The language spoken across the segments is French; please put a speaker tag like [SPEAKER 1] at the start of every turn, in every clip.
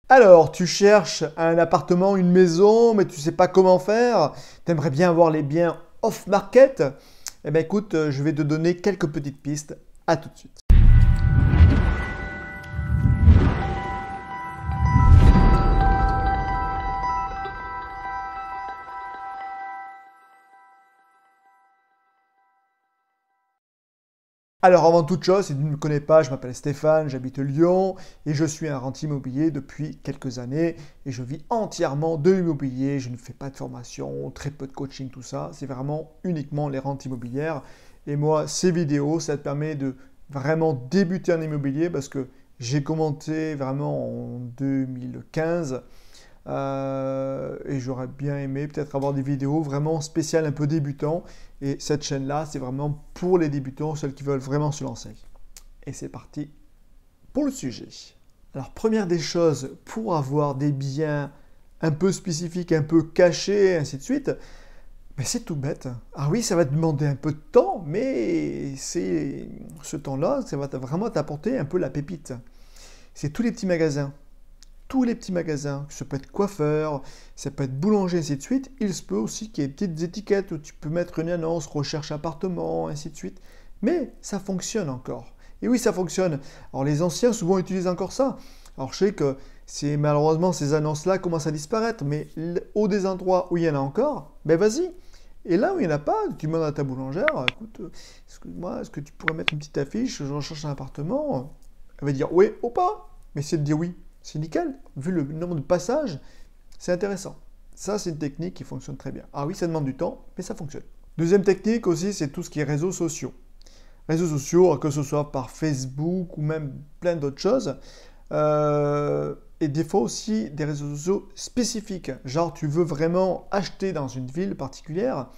[SPEAKER 1] Alors, tu cherches un appartement, une maison, mais tu ne sais pas comment faire. Tu aimerais bien avoir les biens off-market. Eh bien écoute, je vais te donner quelques petites pistes. À tout de suite. Alors avant toute chose, si tu ne me connais pas, je m'appelle Stéphane, j'habite Lyon et je suis un rentier immobilier depuis quelques années et je vis entièrement de l'immobilier, je ne fais pas de formation, très peu de coaching, tout ça, c'est vraiment uniquement les rentes immobilières. Et moi, ces vidéos, ça te permet de vraiment débuter en immobilier parce que j'ai commencé vraiment en 2015 et j'aurais bien aimé peut-être avoir des vidéos vraiment spéciales, un peu débutants. Et cette chaîne-là, c'est vraiment pour les débutants, ceux qui veulent vraiment se lancer. Et c'est parti pour le sujet. Alors, première des choses, pour avoir des biens un peu spécifiques, un peu cachés, ainsi de suite, mais c'est tout bête. Ah oui, ça va te demander un peu de temps, mais c'est ce temps-là, ça va vraiment t'apporter un peu la pépite. C'est tous les petits magasins. Tous les petits magasins, ça peut être coiffeur, ça peut être boulanger, ainsi de suite. Il se peut aussi qu'il y ait des petites étiquettes où tu peux mettre une annonce, recherche appartement, ainsi de suite. Mais ça fonctionne encore. Et oui, ça fonctionne. Alors les anciens souvent utilisent encore ça. Alors je sais que malheureusement ces annonces-là commencent à disparaître, mais au des endroits où il y en a encore, ben vas-y. Et là où il n'y en a pas, tu demandes à ta boulangère, écoute, excuse-moi, est-ce que tu pourrais mettre une petite affiche, je recherche un appartement? Elle va dire oui ou pas. Mais c'est de dire oui. C'est nickel, vu le nombre de passages, c'est intéressant. Ça, c'est une technique qui fonctionne très bien. Ah oui, ça demande du temps, mais ça fonctionne. Deuxième technique aussi, c'est tout ce qui est réseaux sociaux. Réseaux sociaux, que ce soit par Facebook ou même plein d'autres choses. Et des fois aussi des réseaux sociaux spécifiques. Genre, tu veux vraiment acheter dans une ville particulière.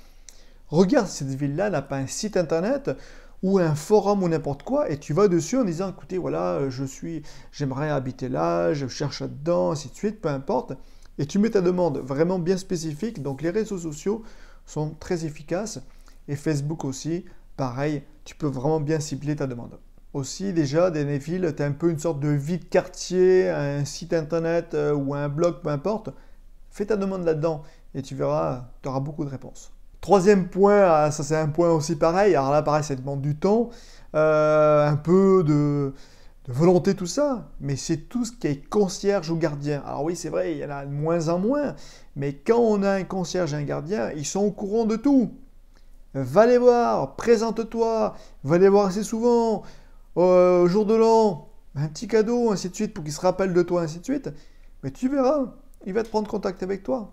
[SPEAKER 1] Regarde si cette ville-là n'a pas un site internet ou un forum ou n'importe quoi, et tu vas dessus en disant, écoutez, voilà, j'aimerais habiter là, je cherche là-dedans, ainsi de suite, peu importe. Et tu mets ta demande vraiment bien spécifique. Donc les réseaux sociaux sont très efficaces. Et Facebook aussi, pareil, tu peux vraiment bien cibler ta demande. Aussi, déjà, dans les villes, tu as un peu une sorte de vie de quartier, un site internet ou un blog, peu importe. Fais ta demande là-dedans et tu verras, tu auras beaucoup de réponses. Troisième point, ça c'est un point aussi pareil, alors là pareil ça demande du temps, un peu de volonté tout ça, mais c'est tout ce qui est concierge ou gardien. Alors oui c'est vrai, il y en a de moins en moins, mais quand on a un concierge et un gardien, ils sont au courant de tout. Va les voir, présente-toi, va les voir assez souvent, au jour de l'an, un petit cadeau, ainsi de suite, pour qu'ils se rappellent de toi, ainsi de suite. Mais tu verras, il va te prendre contact avec toi.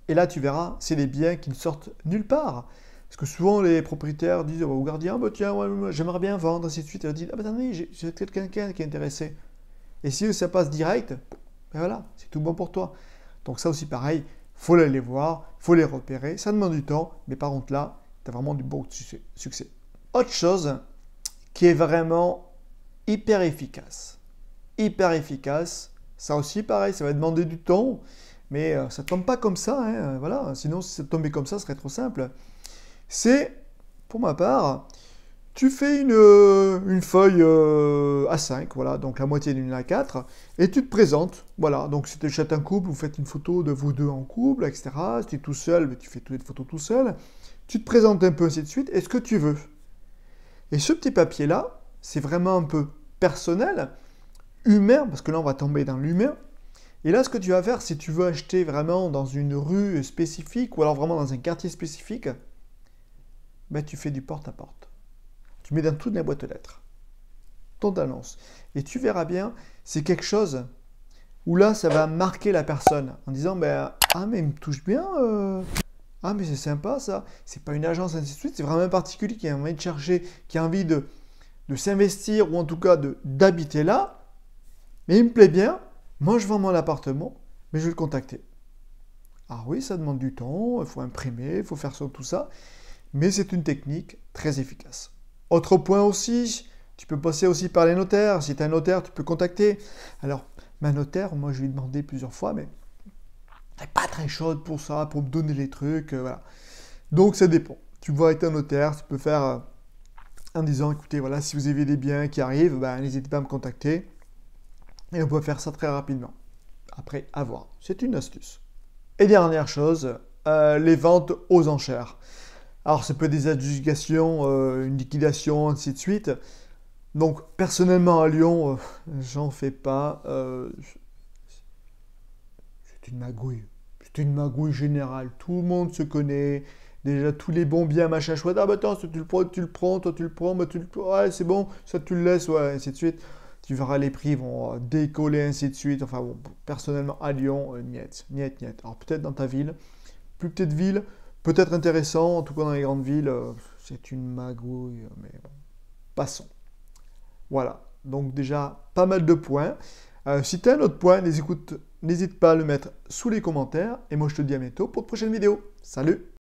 [SPEAKER 1] Et là, tu verras, c'est des biens qui ne sortent nulle part. Parce que souvent, les propriétaires disent au gardien, bah, tiens, ouais, j'aimerais bien vendre, ainsi de suite. Et ils disent, ah ben attendez, j'ai peut-être quelqu'un qui est intéressé. Et si ça passe direct, ben voilà, c'est tout bon pour toi. Donc ça aussi, pareil, il faut aller les voir, il faut les repérer. Ça demande du temps, mais par contre là, tu as vraiment du bon succès. Autre chose qui est vraiment hyper efficace. Hyper efficace. Ça aussi, pareil, ça va demander du temps. Mais ça ne tombe pas comme ça, hein, voilà. Sinon, si ça tombait comme ça, ce serait trop simple. C'est, pour ma part, tu fais une feuille A5, voilà, donc la moitié d'une A4, et tu te présentes, voilà. Donc si tu achètes un couple, vous faites une photo de vous deux en couple, etc. Si tu es tout seul, tu fais toutes les photos tout seul. Tu te présentes un peu, ainsi de suite, et ce que tu veux. Et ce petit papier-là, c'est vraiment un peu personnel, humain, parce que là, on va tomber dans l'humain. Et là, ce que tu vas faire, si tu veux acheter vraiment dans une rue spécifique ou alors vraiment dans un quartier spécifique, ben, tu fais du porte-à-porte. Tu mets dans toutes les boîtes aux lettres ton annonce. Et tu verras bien, c'est quelque chose où là, ça va marquer la personne en disant, ben, ah mais il me touche bien, ah mais c'est sympa ça, c'est pas une agence, ainsi de suite, c'est vraiment un particulier qui a envie de chercher, qui a envie de s'investir ou en tout cas d'habiter là, mais il me plaît bien. Moi, je vends mon appartement, mais je vais le contacter. Ah oui, ça demande du temps, il faut imprimer, il faut faire ça, tout ça, mais c'est une technique très efficace. Autre point aussi, tu peux passer aussi par les notaires. Si tu es un notaire, tu peux contacter. Alors, ma notaire, moi, je lui ai demandé plusieurs fois, mais elle n'est pas très chaude pour ça, pour me donner les trucs, voilà. Donc, ça dépend. Tu vas être un notaire, tu peux faire en disant, écoutez, voilà, si vous avez des biens qui arrivent, ben, n'hésitez pas à me contacter. Et on peut faire ça très rapidement. Après, à voir. C'est une astuce. Et dernière chose, les ventes aux enchères. Alors, ça peut être des adjudications, une liquidation, ainsi de suite. Donc, personnellement, à Lyon, j'en fais pas. C'est une magouille. C'est une magouille générale. Tout le monde se connaît. Déjà, tous les bons biens, machin chouette. Ah, bah attends, toi, tu le prends, toi, tu le prends, bah, tu le prends. Ouais, c'est bon, ça, tu le laisses, ouais, ainsi de suite. Tu verras, les prix vont décoller, ainsi de suite. Enfin, bon, personnellement, à Lyon, niet, niet, niet. Alors, peut-être dans ta ville, plus petite ville, peut-être intéressant. En tout cas, dans les grandes villes, c'est une magouille. Mais bon, passons. Voilà. Donc, déjà, pas mal de points. Si tu as un autre point, n'hésite pas à le mettre sous les commentaires. Et moi, je te dis à bientôt pour de prochaines vidéos. Salut!